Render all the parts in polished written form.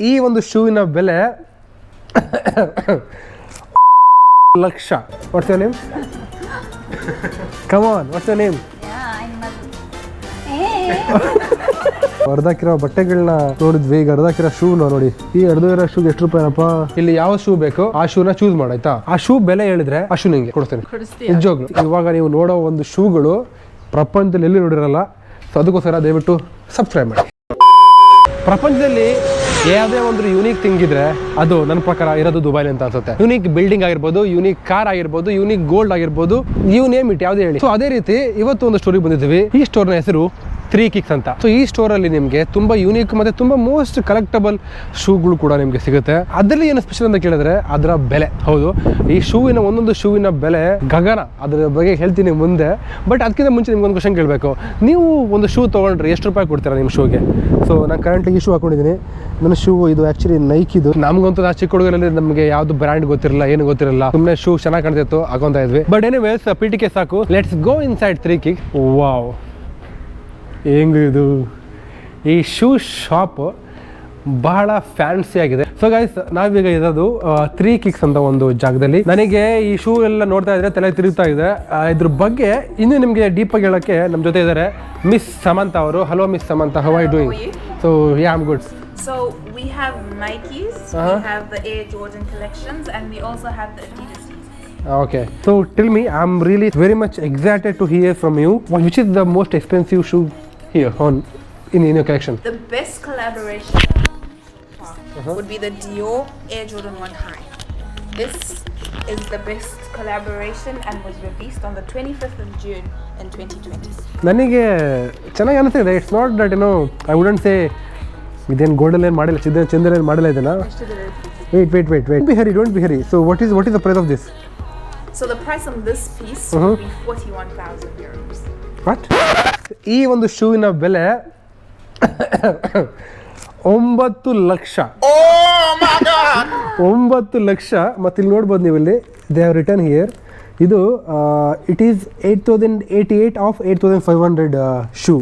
ಈ ಒಂದು ಶೂವಿನ ಬೆಲೆ lakh. What's your name? Come on, what's your name? ಹರಿದಾಕಿರೋ ಬಟ್ಟೆಗಳನ್ನ ನೋಡಿದ್ವಿ, ಈಗ ಹರಿದಾಕಿರೋ ಶೂ ನೋಡಿ. ಈ ಹರಿದಿರೋ ಶೂಗೆ ಎಷ್ಟು ರೂಪಾಯಿನಪ್ಪ? ಇಲ್ಲಿ ಯಾವ ಶೂ ಬೇಕು ಆ ಶೂನ ಚೂಸ್ ಮಾಡಾಯ್ತಾ. ಆ ಶೂ ಬೆಲೆ ಹೇಳಿದ್ರೆ ಆ ಶೂ ನಿಂಗೆ ಕೊಡ್ತೇನೆ ನಿಜವಾಗ್ಲು. ಇವಾಗ ನೀವು ನೋಡೋ ಒಂದು ಶೂಗಳು ಪ್ರಪಂಚದಲ್ಲಿ ಎಲ್ಲಿ ನೋಡಿರಲ್ಲ. ಸೊ ಅದಕ್ಕೋಸ್ಕರ ದಯವಿಟ್ಟು ಸಬ್ಸ್ಕ್ರೈಬ್ ಮಾಡಿ. ಪ್ರಪಂಚದಲ್ಲಿ ಯಾವುದೇ ಒಂದು ಯೂನಿಕ್ ಥಿಂಗ್ ಇದ್ರೆ ಅದು ನನ್ನ ಪ್ರಕಾರ ಇರೋದು ದುಬೈಲಿ ಅಂತ ಅನ್ಸುತ್ತೆ. ಯೂನಿಕ್ ಬಿಲ್ಡಿಂಗ್ ಆಗಿರ್ಬೋದು, ಯೂನಿಕ್ ಕಾರ್ ಆಗಿರ್ಬೋದು, ಯೂನಿಕ್ ಗೋಲ್ಡ್ ಆಗಿರ್ಬೋದು, ಯು ನೇಮ್ ಇಟ್, ಯಾವುದೇ ಹೇಳಿ. ಸೊ ಅದೇ ರೀತಿ ಇವತ್ತು ಒಂದು ಸ್ಟೋರಿಗೆ ಬಂದಿದ್ದೀವಿ. ಈ ಸ್ಟೋರ್ನ ಹೆಸರು 3 Kicks ಅಂತ. ಸೊ ಈ ಸ್ಟೋರಲ್ಲಿ ನಿಮಗೆ ತುಂಬಾ ಯೂನಿಕ್ ಮತ್ತೆ ತುಂಬಾ ಮೋಸ್ಟ್ ಕಲೆಕ್ಟಬಲ್ ಶೂಗಳು ಕೂಡ ನಿಮಗೆ ಸಿಗುತ್ತೆ. ಅದರಲ್ಲಿ ಏನು ಸ್ಪೆಷಲ್ ಅಂತ ಕೇಳಿದ್ರೆ ಅದರ ಬೆಲೆ. ಹೌದು, ಈ ಶೂವಿನ ಒಂದೊಂದು ಶೂವಿನ ಬೆಲೆ ಗಗನ. ಅದ್ರ ಬಗ್ಗೆ ಹೇಳ್ತೀನಿ ಮುಂದೆ. ಬಟ್ ಅದಕ್ಕಿಂತ ಮುಂಚೆ ನಿಮ್ಗೊಂದು ಕ್ವಶನ್ ಕೇಳಬೇಕು. ನೀವು ಒಂದು ಶೂ ತೊಗೊಂಡ್ರೆ ಎಷ್ಟು ರೂಪಾಯಿ ಕೊಡ್ತೀರಾ ನಿಮ್ಮ ಶೂಗೆ? ಸೊ ನಾನು ಕರೆಂಟ್ಲಿ ಈ ಶೂ ಹಾಕೊಂಡಿದ್ದೀನಿ. ನನ್ನ ಶೂ ಇದು ಆಕ್ಚುಲಿ ನೈಕಿದು. ನಮ್ಗಂತೂ ಆ ಚಿಕ್ಕ ಹುಡುಗರಲ್ಲಿ ನಮಗೆ ಯಾವ್ದು ಬ್ರ್ಯಾಂಡ್ ಗೊತ್ತಿರಲ್ಲ, ಏನು ಗೊತ್ತಿರಲ್ಲ. ಸುಮ್ಮನೆ ಶೂ ಚೆನ್ನಾಗಿ ಕಾಣ್ತಿತ್ತು, ಹಾಕೊಂತ ಇದ್ವಿ. ಬಟ್ ಎನಿವೇಸ್ PTK ಸಾಕು. Let's go inside 3 Kicks. Wow, ಹೆಂಗಿದು ಈ ಶೂ ಶಾಪ್ ಬಹಳ ಫ್ಯಾನ್ಸಿ ಆಗಿದೆ. ಸೊ ಗೈಸ್, ನಾವೀಗ ಇರೋದು 3 Kicks ಅಂತ ಒಂದು ಜಾಗದಲ್ಲಿ. ನನಗೆ ಈ ಶೂ ಎಲ್ಲ ನೋಡ್ತಾ ಇದ್ರೆ ತಲೆ ತಿರುಗ್ತಾ ಇದೆ. ಇದ್ರ ಬಗ್ಗೆ ಇನ್ನೂ ನಿಮಗೆ ಡೀಪ್ ಆಗಿ ಹೇಳಕ್ಕೆ ನಮ್ಮ ಜೊತೆ ಇದ್ದಾರೆ ಮಿಸ್ ಸಮಂತ ಅವರು. Hello miss Samantha, how are you doing? So yeah, I am good. So we have Nikes, we have the Air Jordan collections, and we also have the Adidas. Okay, so tell me, I'm really very much excited to hear from you. Which is the most expensive shoe here in your collection? The best collaboration would be the Dior Air Jordan 1 High. This is the best collaboration and was released on the 25th of June in 2020. ನನಗೆ ಚೆನ್ನಾಗಿ ಅನಿಸ್ತಿದೆ. It's not that I wouldn't say ಇದೇನು ಗೋಲ್ಡಲ್ಲಿ ಏನು ಮಾಡಿಲ್ಲ, ಚಂದ್ರಲ್ಲಿ ಏನು ಮಾಡಿಲ್ಲ ಇದನ್ನ. Wait. Don't be hurry. So what is the price of this? So the price on this piece would be 41,000 euros. What? ಈ ಒಂದು ಶೂವಿನ ಬೆಲೆ 9 lakh. Oh my god! 9 lakh. ಮತ್ತೆ ಇಲ್ಲಿ ನೋಡ್ಬೋದು ನೀವು, ಇಲ್ಲಿ ದೇ ಹ್ಯಾವ್ ರಿಟರ್ನ್ ಹಿಯರ್. ಇದು it is 8,088 of 8,500 shoe.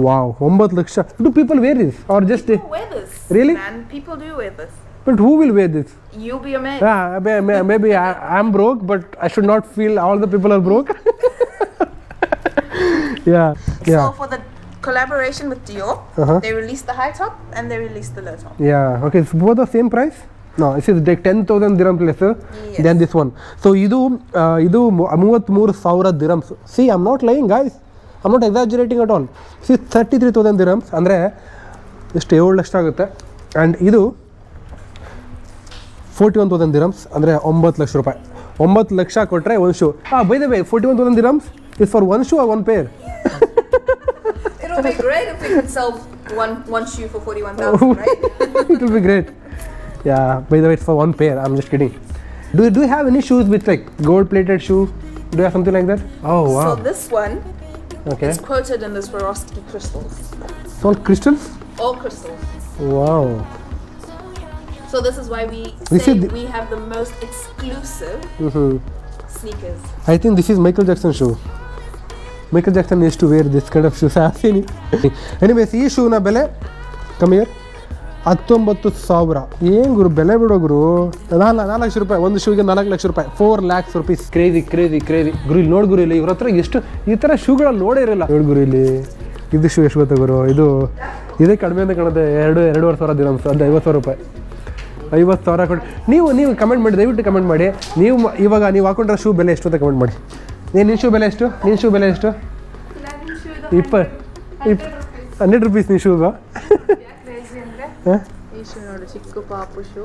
Wow, 9 lakh. Do people wear this or just People wear this. Really? Man, people do wear this. But who will wear this? You'll be amazed. Yeah, maybe I'm broke, but I should not feel all the people are broke. Yeah. So for the collaboration with Dior, they released the high top and they released the low top. Yeah, okay, so both the same price? No, this is like 10,000 dirhams lesser than this one. So ಇದು 33,000 dirhams. See, I'm not lying guys. I'm not exaggerating at all. See, 33,000 dirhams ಅಂದರೆ ಎಷ್ಟು 7 ಲಕ್ಷ ಆಗುತ್ತೆ. And ಇದು 41,000 dirhams ಅಂದರೆ 9 ಲಕ್ಷ ರೂಪಾಯಿ. 9 ಲಕ್ಷ ಕೊಟ್ಟರೆ ಒಂದು shoe. By the way, 41,000 dirhams is for one shoe or one pair? It will be great if we could sell one shoe for 41,000, right? It will be great. Yeah, by the way, it's for one pair. I'm just kidding. Do you have any shoes with like gold plated shoe? Do you have something like that? Oh wow. So this one Okay. is quoted in the Swarovski crystals. It's all crystals? All crystals. Wow. So this is why we This say is we have the most exclusive sneakers. I think this is Michael Jackson shoe. Michael Jackson used to wear this kind of shoes. I have seen it. Anyways, ಈ ಶೂನ ಬೆಲೆ ಕಮ್ಮಿ 19,000. ಏನು ಗುರು ಬೆಲೆ ಬಿಡೋ ಗುರು. 4 ಲಕ್ಷ ರೂಪಾಯಿ ಒಂದು ಶೂಗೆ. 4 ಲಕ್ಷ ರೂಪಾಯಿ, 4 lakhs rupees. Crazy ಗುರು. ಇಲ್ಲಿ ನೋಡ್ ಗುರು, ಇಲ್ಲಿ ಇವ್ರ ಹತ್ರ ಎಷ್ಟು ಈ ಥರ ಶೂಗಳಲ್ಲಿ ನೋಡೇ ಇರಲ್ಲ. ನೋಡ್ ಗುರು, ಇಲ್ಲಿ ಇದು ಶೂ ಎಷ್ಟು ಗೊತ್ತಾ ಗುರು? ಇದೇ ಕಡಿಮೆ ಅಂತ ಕಾಣುತ್ತೆ. 2,500 dirhams, ಅದು 50,000 ರೂಪಾಯಿ. 50,000 ಕೊಟ್ಟು ನೀವು ಕಮೆಂಟ್ ಮಾಡಿ, ದಯವಿಟ್ಟು ಕಮೆಂಟ್ ಮಾಡಿ. ಇವಾಗ ನೀವು ಹಾಕೊಂಡ್ರೆ ಶೂ ಬೆಲೆ ಎಷ್ಟು ಅಂತ ಕಮೆಂಟ್ ಮಾಡಿ. ನಿನ್ನ ಶೂ ಬೆಲೆ ಎಷ್ಟು? 100 rupees ನೀನು ಶೂಗ? ಈ ಶೂ ನೋಡಿ, ಚಿಕ್ಕ ಪಾಪು ಶೂ.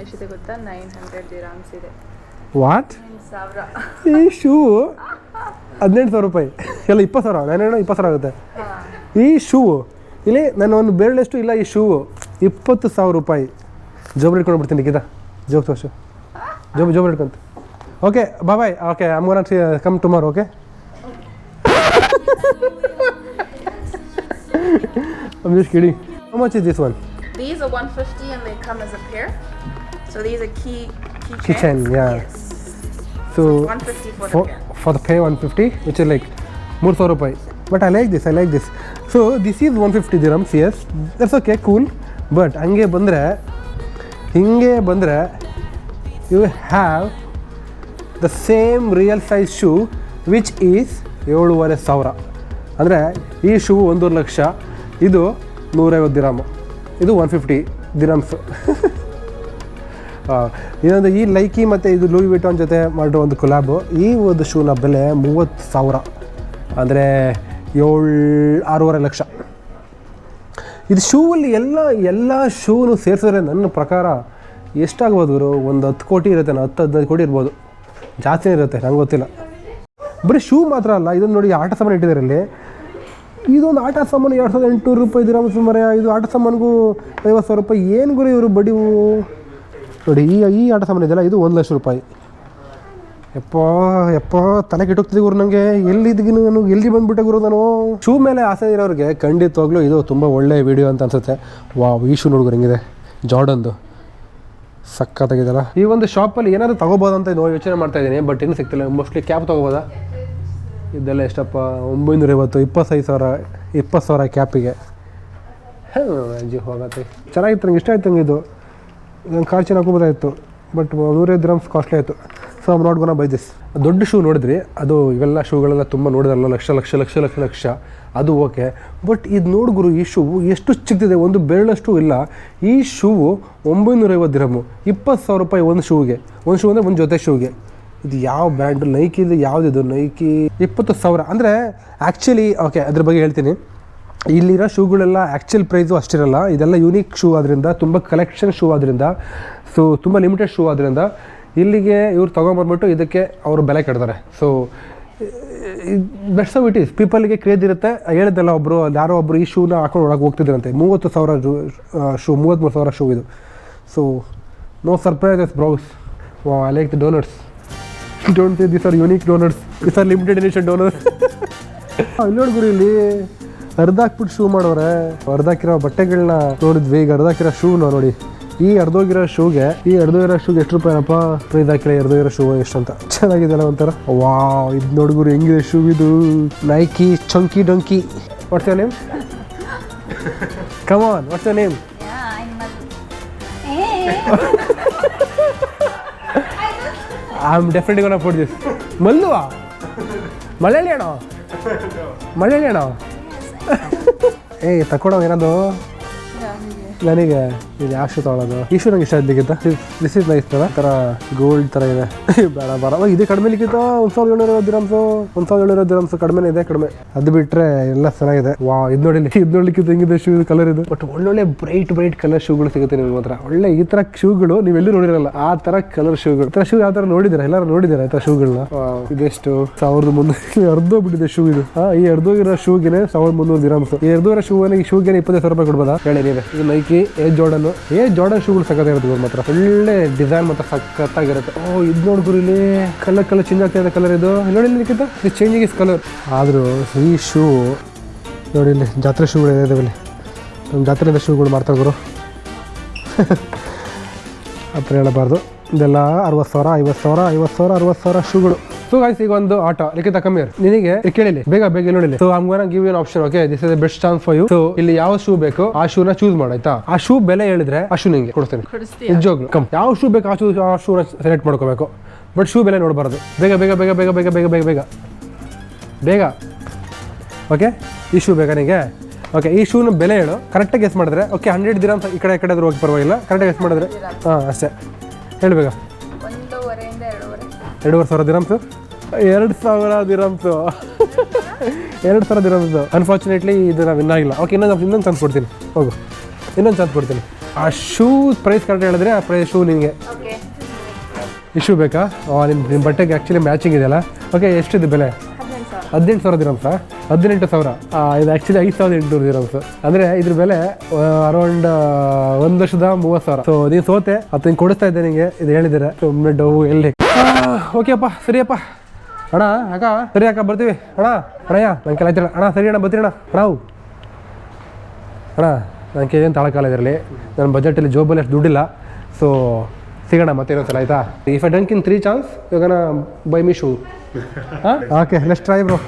ಎಷ್ಟಿದೆ ಗೊತ್ತಾ? 900 dirhams ಇದೆ. ವಾಟ್? 9,000. ಈ ಶೂ 18,000 ರೂಪಾಯಿ ಎಲ್ಲ. 20,000, 20,000 ಆಗುತ್ತೆ ಈ ಶೂ. ಇಲ್ಲಿ ನನ್ನ ಒಂದು ಬೆರಳಷ್ಟು ಇಲ್ಲ ಈ ಶೂ. 20,000 ರೂಪಾಯಿ. ಜೋಬ್ ಇಟ್ಕೊಂಡು ಬಿಡ್ತೀನಿ ಗೀತಾ. ಜೋಬ್ ತೋರ್ಸು. ಜೋಬ್ ಇಟ್ಕೊಂತ. Okay, bye. Okay, I am gonna come tomorrow. Okay, I'm just kidding. How much is this one? These are 150 and they come as a pair. So these are keychain, yeah. Yes. So 150 for the pair. For the pair 150, which is like 3,000 rupees. But I like this. So this is 150 dirhams. Yes, that's okay, cool. But ಹಂಗೆ ಬಂದರೆ you have the same real size shoe which is 7,500. ಅಂದರೆ ಈ shoe 1.5 lakh, ಇದು 150 ದಿರಾಮು, ಇದು 150 ದಿರಾಮ್ಸು. ಇನ್ನೊಂದು ಈ ಲೈಕಿ ಮತ್ತು ಇದು ಲೂಯಿ ವಿಟಾನ್ ಜೊತೆ ಮಾಡಿರೋ ಒಂದು ಕೊಲಾಬು. ಈ ಒಂದು ಶೂನ ಬೆಲೆ 30,000, ಅಂದರೆ 6.5 ಲಕ್ಷ. ಇದು ಶೂವಲ್ಲಿ ಎಲ್ಲ ಶೂನು ಸೇರಿಸಿದ್ರೆ ನನ್ನ ಪ್ರಕಾರ ಎಷ್ಟಾಗ್ಬೋದು ಗುರು? ಒಂದು 10 ಕೋಟಿ ಇರುತ್ತೆ, 10-15 ಕೋಟಿ ಇರ್ಬೋದು, ಜಾಸ್ತಿನೇ ಇರುತ್ತೆ, ನಂಗೆ ಗೊತ್ತಿಲ್ಲ. ಬರೀ ಶೂ ಮಾತ್ರ ಅಲ್ಲ, ಇದನ್ನು ನೋಡಿ ಆಟ ಸಾಮಾನು ಇಟ್ಟಿದ್ದಾರೆ ಇಲ್ಲಿ. ಇದೊಂದು ಆಟ ಸಾಮಾನು 2,800 ರೂಪಾಯಿ ದಿರಾಮ್ಸ್ ಮರ. ಇದು ಆಟ ಸಾಮಾನಿಗೂ 50,000 ರೂಪಾಯಿ. ಏನು ಗುರು ಇವರು ಬಡಿವು ನೋಡಿ. ಈ ಆಟ ಸಾಮಾನು ಇದೆಯಲ್ಲ, ಇದು 1 ಲಕ್ಷ ರೂಪಾಯಿ. ಯಪ್ಪ ತಲೆ ಕೆಟ್ಟೋಗ್ತಿದೆ ಗುರು ನನಗೆ. ಎಲ್ಲಿ ಬಂದುಬಿಟ್ಟೆ ಗುರು ನಾನು. ಶೂ ಮೇಲೆ ಆಸೆ ಇರೋರಿಗೆ ಖಂಡಿತವಾಗ್ಲೂ ಇದು ತುಂಬ ಒಳ್ಳೆಯ ವಿಡಿಯೋ ಅಂತ ಅನಿಸುತ್ತೆ. ಈ ಶೂ ನೋಡ್ಗುರು ಹೆಂಗಿದೆ, ಜಾರ್ಡನ್ದು, ಸಕ್ಕತ್ತಾಗಿದೆಯಲ್ಲ. ಈ ಒಂದು ಶಾಪಲ್ಲಿ ಏನಾದರೂ ತೊಗೋಬೋದಂತ ಯೋಚನೆ ಮಾಡ್ತಾ ಇದ್ದೀನಿ, ಬಟ್ ಇನ್ನೂ ಸಿಗ್ತಿಲ್ಲ. ಮೋಸ್ಟ್ಲಿ ಕ್ಯಾಪ್ ತೊಗೋಬೋದಾ? ಇದೆಲ್ಲ ಎಷ್ಟಪ್ಪ, 950, 20,000 ಕ್ಯಾಪಿಗೆ. ಅಜ್ಜಿ ಹೋಗತ್ತೆ. ಚೆನ್ನಾಗಿತ್ತು, ನಂಗೆ ಇಷ್ಟ ಆಯ್ತು. ನಂಗೆ ಇದು ನಂಗೆ ಖರ್ಚು ಹಾಕೋಬೋದಾಯಿತು, ಬಟ್ 150 ದಿರಾಮ್ಸ್ ಕಾಸ್ಟ್ಲಿ ಆಯಿತು. So I'm not gonna by this. ದೊಡ್ಡ ಶೂ ನೋಡಿದ್ರಿ, ಅದು ಇವೆಲ್ಲ ಶೂಗಳೆಲ್ಲ ತುಂಬ ನೋಡಿದ್ರಲ್ಲ, ಲಕ್ಷ, ಅದು ಓಕೆ. ಬಟ್ ಇದು ನೋಡ್ಗುರು, ಈ ಶೂ ಎಷ್ಟು ಚಿಕ್ತಿದೆ, ಒಂದು ಬೆರಳಷ್ಟು ಇಲ್ಲ. ಈ ಶೂ 950 ದಿರಾಮು, 20,000 ರೂಪಾಯಿ ಒಂದು ಶೂಗೆ. ಒಂದು ಶೂ ಅಂದರೆ ಒಂದು ಜೊತೆ ಶೂಗೆ. ಇದು ಯಾವ ಬ್ರ್ಯಾಂಡು? ನೈಕಿದು ಯಾವುದಿದು? ನೈಕಿ 20,000. ಅಂದರೆ ಆ್ಯಕ್ಚುಲಿ ಓಕೆ, ಅದ್ರ ಬಗ್ಗೆ ಹೇಳ್ತೀನಿ. ಇಲ್ಲಿರೋ ಶೂಗಳೆಲ್ಲ ಆ್ಯಕ್ಚುಲ್ ಪ್ರೈಸು ಅಷ್ಟಿರಲ್ಲ. ಇದೆಲ್ಲ ಯೂನಿಕ್ ಶೂ ಆದ್ದರಿಂದ, ತುಂಬ ಕಲೆಕ್ಷನ್ ಶೂ ಆದ್ದರಿಂದ, ಸೊ ತುಂಬ ಲಿಮಿಟೆಡ್ ಶೂ ಆದ್ದರಿಂದ ಇಲ್ಲಿಗೆ ಇವ್ರು ತೊಗೊಂಬರ್ಬಿಟ್ಟು ಇದಕ್ಕೆ ಅವರು ಬೆಲೆ ಕಟ್ತಾರೆ. So bets of it is, ಪೀಪಲ್ಗೆ ಕ್ರೇಜ್ ಇರುತ್ತೆ. ಹೇಳಿದ್ದೆಲ್ಲ ಯಾರೋ ಒಬ್ಬರು ಈ ಶೂನ ಹಾಕೊಂಡು ಒಳಗೆ ಹೋಗ್ತಿದ್ರಂತೆ. 30,000 ಶೂ, 33,000 ಶೂ ಇದು. So no surprises bros. I like the donuts. Don't say this are unique donuts, this are limited edition donuts. ಇಲ್ಲಿ ನೋಡ್ಗುರು, ಇಲ್ಲಿ ಹರಿದಾಕ್ಬಿಟ್ಟು ಶೂ ಮಾಡೋರೆ. ಹರಿದಾಕಿರೋ ಬಟ್ಟೆಗಳನ್ನ ನೋಡಿದ್ವಿ, ಈಗ ಹರಿದಾಕಿರೋ ಶೂನ ನೋಡಿ. ಈ ಹರಿದೋಗಿರೋ ಶೂಗೆ ಎಷ್ಟು ರೂಪಾಯಿನಪ್ಪ ಪ್ರೈಸ್ ಹಾಕಿಲ್ಲ. ಹರಿದೋಗಿರೋ ಶೂ ಎಷ್ಟು ಅಂತ. ಚೆನ್ನಾಗಿದೆಯಲ್ಲ ಒಂಥರ. ಇದು ನೋಡ್ಗುರು ಹೆಂಗಿದೆ ಶೂ ಇದು. Nike chunky Dunki. What's your name? Come on, what's your name? I'm definitely gonna put this. Malluva? Malayaliano? Hey, takoda ಏನದು? ನನಗೆ ಇದು ಯಾವ ಶೂ ತೊಗೊಳ್ಳೋದು? ಈ ಶೂ ನಂಗೆ ಇಷ್ಟ ಆಗಿದ್ದ. ದಿಸ್ ಇಸ್ ನೈಸ್ ಥರ ಗೋಲ್ಡ್ ಥರ ಇದೆ. ಬೇಡ ಇದು ಕಡಿಮೆ ಲಿಕ್ಕಿತ್ತು. 1,700 ದಿರಾಮ್ಸು, 1,700 ದಿರಾಮ್ಸು ಕಡಿಮೆನೇ ಇದೆ, ಕಡಿಮೆ. ಅದು ಬಿಟ್ಟರೆ ಎಲ್ಲ ಚೆನ್ನಾಗಿದೆ. ಇದು ನೋಡ್ಲಿಕ್ಕಿತ್ತು ಹೆಂಗಿದೆ ಶೂ ಕಲರ್ ಇದು. ಬಟ್ ಒಳ್ಳೊಳ್ಳೆ ಬ್ರೈಟ್ ಕಲರ್ ಶೂಗಳು ಸಿಗುತ್ತೆ ನಿಮ್ಗೆ ಮಾತ್ರ. ಒಳ್ಳೆ ಈ ಥರ ಶೂಗಳು ನೀವೆಲ್ಲೂ ನೋಡಿರಲ್ಲ. ಆ ಥರ ಕಲರ್ ಶೂಗಳು. ಈ ಥರ ಶೂ ಯಾವ ಥರ ನೋಡಿದ್ದೀರಾ? ಎಲ್ಲರೂ ನೋಡಿದ್ದೀರಾ ಈ ಥರ ಶೂಗಳನ್ನ? ಇದೆಷ್ಟು? 1,300. ಅರ್ಧೋಗ್ಬಿಟ್ಟಿದೆ ಶೂ ಇದು. ಈ ಅರ್ಧೋಗಿರೋ ಶೂಗೆ 1,300 ದಿರಾಮ್ಸು. ಈ ಅರ್ಧೋಗಿರೋ ಶೂಗೆ 20,000 ರೂಪಾಯಿ ಕೊಡ್ಬೋದಾ ಹೇಳಿ ನೀವೇ? ಇದು ನೈಕಿ ಜೋರ್ಡನ್ ಶೂಗಳು ಸಕ್ಕತ್ತಾಗಿರುತ್ತೆ ಮಾತ್ರ. ಒಳ್ಳೆ ಡಿಸೈನ್ ಮಾತ್ರ ಸಕ್ಕತ್ತಾಗಿರುತ್ತೆ. ಇದು ನೋಡ್ಗುರು, ಇಲ್ಲಿ ಕಲರ್ ಚೇಂಜ್ ಆಗ್ತಾ ಇದೆ. ಕಲರ್ ಇದು ನೋಡಿ, ಇದು ಚೇಂಜಿಂಗ್ ಇಸ್ ಕಲರ್. ಆದರೂ ಈ ಶೂ ನೋಡಿ, ಇಲ್ಲಿ ಜಾತ್ರೆ ಶೂಗಳು ಇದೆ. ಇಲ್ಲಿ ನಮ್ಮ ಜಾತ್ರೆಯಿಂದ ಶೂಗಳು ಮಾಡ್ತಾರೆ ಗುರು. ಆ ಥರ ಹೇಳಬಾರ್ದು. ಇದೆಲ್ಲ 60,000, 50,000, 60,000 ಶೂಗಳು. ಸೊ ಗೈಸ್, ಈಗ ಒಂದು ಆಟ ಲಿಖಿತ ಕಮ್ಮಿ ನಿನಗೆ ಕೇಳಿಲಿ, ಬೇಗ ನೋಡಿ. So I am gonna give you an option. Okay, this is the best chance for you. So ಇಲ್ಲಿ ಯಾವ ಶೂ ಬೇಕು ಆ ಶೂನ ಚೂಸ್ ಮಾಡಾಯ್ತಾ? ಆ ಶೂ ಬೆಲೆ ಹೇಳಿದ್ರೆ ಆ ಶೂ ನಿಂಗೆ ಕೊಡ್ತೇನೆ. ನಿಜವಾಗ್ಲು ಕಮ್, ಯಾವ ಶೂ ಬೇಕು ಆ ಶೂನ ಸೆಲೆಕ್ಟ್ ಮಾಡ್ಕೋಬೇಕು. ಬಟ್ ಶೂ ಬೆಲೆ ನೋಡಬಾರ್ದು. ಬೇಗ. ಓಕೆ, ಈ ಶೂ ಬೇಕಾ ನಿಮಗೆ? ಓಕೆ, ಈ ಶೂನ ಬೆಲೆ ಹೇಳು. ಕರೆಕ್ಟಾಗಿ ಗೆಸ್ ಮಾಡಿದ್ರೆ ಓಕೆ, 100 ದಿರಾಮ್ಸ್ ಈ ಕಡೆ ಆದ್ರೂ ಹೋಗಿ ಪರವಾಗಿಲ್ಲ. ಕರೆಕ್ಟಾಗಿ ಗೆಸ್ ಮಾಡಿದ್ರೆ ಅಷ್ಟೇ ಹೇಳಬೇಕ. 2,500 ದಿರಾಮ್ಸು. 2,000 ದಿರಾಮ್ಸು. 2,000 ದಿರಾಮ್ಸು. ಅನ್ಫಾರ್ಚುನೇಟ್ಲಿ ಇದು ನಾವು ವಿನ್ ಆಗಿಲ್ಲ. ಓಕೆ, ಇನ್ನೊಂದು ಚಾನ್ಸ್ ಕೊಡ್ತೀನಿ. ಹೋಗು, ಇನ್ನೊಂದು ಚಾನ್ಸ್ ಕೊಡ್ತೀನಿ. ಆ ಶೂ ಪ್ರೈಸ್ ಕರೆಕ್ಟ್ ಹೇಳಿದ್ರೆ ಆ ಪ್ರೈಸ್ ಶೂ ನಿಮಗೆ. ಈ ಶೂ ಬೇಕಾ? ನಿಮ್ಮ ಬಟ್ಟೆಗೆ ಆ್ಯಕ್ಚುಲಿ ಮ್ಯಾಚಿಂಗ್ ಇದೆಯಲ್ಲ. ಓಕೆ, ಎಷ್ಟಿದೆ ಬೆಲೆ? 18,000 ದಿರಾಮ್ಸಾ? 18,000. ಇದು ಆ್ಯಕ್ಚುಲಿ 5,800 ದಿರಾಮ್ಸು. ಅಂದರೆ ಇದ್ರ ಬೆಲೆ ಅರೌಂಡ್ 1,30,000. ಸೊ ನೀನು ಸೋತೆ, ಅದು ಹಿಂಗೆ ಕೊಡಿಸ್ತಾ ಇದ್ದೆ ನಿಮಗೆ. ಇದು ಹೇಳಿದ್ದಾರೆ ಸುಮ್ಮನೆ ಡೌ ಎಲ್ಲಿ. ಓಕೆಪ್ಪ, ಸರಿಯಪ್ಪ ಅಣ್ಣ. ಅಕ್ಕ ಸರಿ ಅಕ್ಕ, ಬರ್ತೀವಿ ಅಣ್ಣಯ್ಯ. ನನ್ನ ಕೆಲ ಆಯ್ತಿಲ್ಲ ಅಣ್ಣ. ಸರಿ ಅಣ್ಣ, ಬರ್ತೀರಿ ಅಣ್ಣ. ನನಗೆ ಏನು ತಾಳಕಾಲ ಇದರಲ್ಲಿ. ನನ್ನ ಬಜೆಟಲ್ಲಿ ಜೋಬಲ್ಲಿ ಅಷ್ಟು ದುಡ್ಡಿಲ್ಲ. ಸೊ ಸಿಗೋಣ ಮತ್ತೆ ಇನ್ನೊಂದ್ಸಲ, ಆಯಿತಾ? If I dunk in 3 chance you gonna buy me shoe. Okay, let's try bro.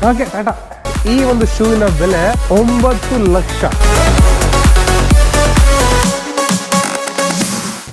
Okay tata. ಈ ಒಂದು ಶೂವಿನ ಬೆಲೆ 9 ಲಕ್ಷ.